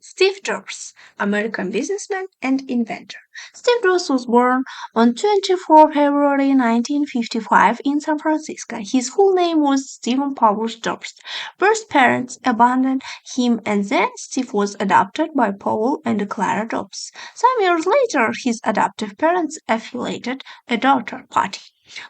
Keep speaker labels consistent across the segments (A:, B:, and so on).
A: Steve Jobs, American businessman and inventor. Steve Jobs was born on 24 February 1955 in San Francisco. His full name was Stephen Paul Jobs. Birth parents abandoned him and then Steve was adopted by Paul and Clara Jobs. Some years later, his adoptive parents affiliated a daughter party.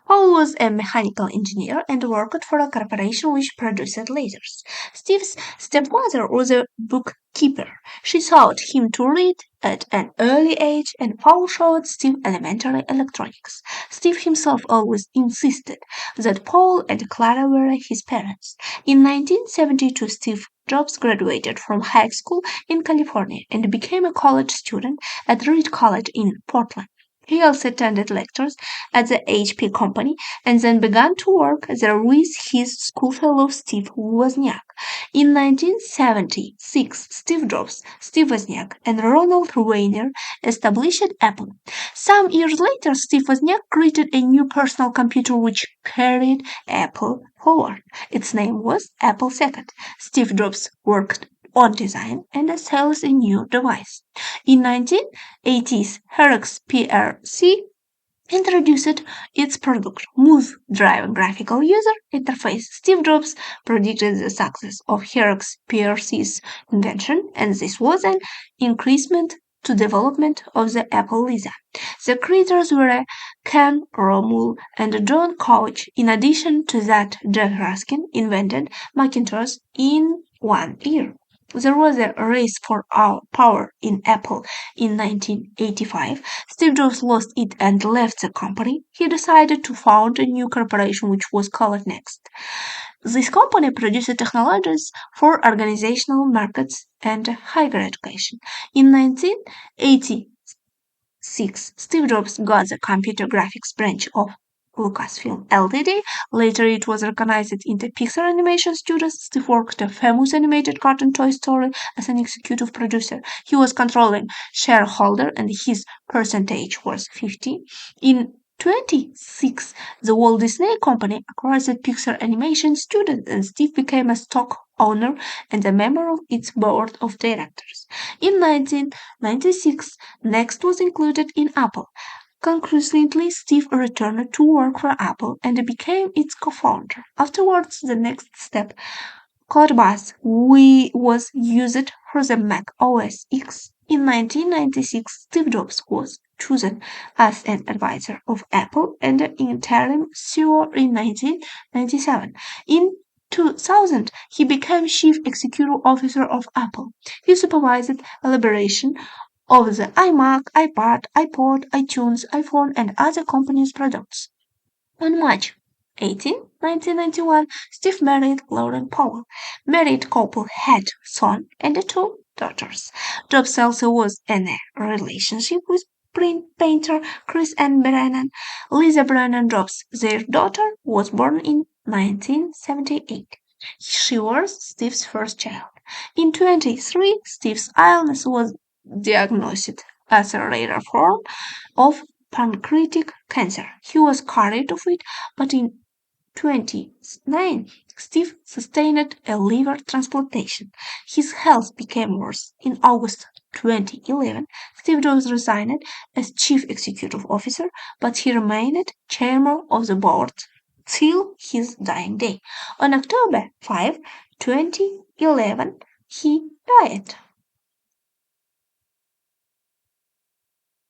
A: Paul was a mechanical engineer and worked for a corporation which produced lasers. Steve's stepmother was a bookkeeper. She taught him to read at an early age, and Paul showed Steve elementary electronics. Steve himself always insisted that Paul and Clara were his parents. In 1972, Steve Jobs graduated from high school in California and became a college student at Reed College in Portland. He also attended lectures at the HP company and then began to work there with his schoolfellow Steve Wozniak. In 1976, Steve Jobs, Steve Wozniak, and Ronald Wayner established Apple. Some years later, Steve Wozniak created a new personal computer which carried Apple forward. Its name was Apple II. Steve Jobs worked on design and sells a new device. In 1980s, Xerox PLC introduced its product, Smooth Drive Graphical User Interface. Steve Jobs predicted the success of Xerox PLC's invention, and this was an increment to development of the Apple Lisa. The creators were Ken Romul and John Couch. In addition to that, Jack Raskin invented Macintosh in 1 year. There was a race for power in Apple in 1985. Steve Jobs lost it and left the company. He decided to found a new corporation which was called Next. This company produced technologies for organizational markets and higher education. In 1986, Steve Jobs got the computer graphics branch of Lucasfilm Ltd. Later, it was recognized in the Pixar Animation Studios. Steve worked a famous animated cartoon Toy Story as an executive producer. He was controlling shareholder and his percentage was 50. In 26, the Walt Disney Company acquired the Pixar Animation Studios and Steve became a stock owner and a member of its board of directors. In 1996, Next was included in Apple. Concurrently, Steve returned to work for Apple and became its co-founder. Afterwards, the next step, Codebus, was used for the Mac OS X. In 1996, Steve Jobs was chosen as an advisor of Apple and an interim CEO in 1997. In 2000, he became Chief Executive Officer of Apple. He supervised elaboration of the iMac, iPad, iPod, iTunes, iPhone, and other companies' products. On March 18, 1991, Steve married Lauren Powell. Married couple had a son and two daughters. Jobs also was in a relationship with print painter Chris and Brennan. Lisa Brennan Jobs, their daughter, was born in 1978. She was Steve's first child. In 23, Steve's illness was diagnosed as a rare form of pancreatic cancer. He was carried of it, but in 29, Steve sustained a liver transplantation. His health became worse. In August 2011, Steve Jobs resigned as chief executive officer, but he remained chairman of the board till his dying day. On October 5, 2011, he died.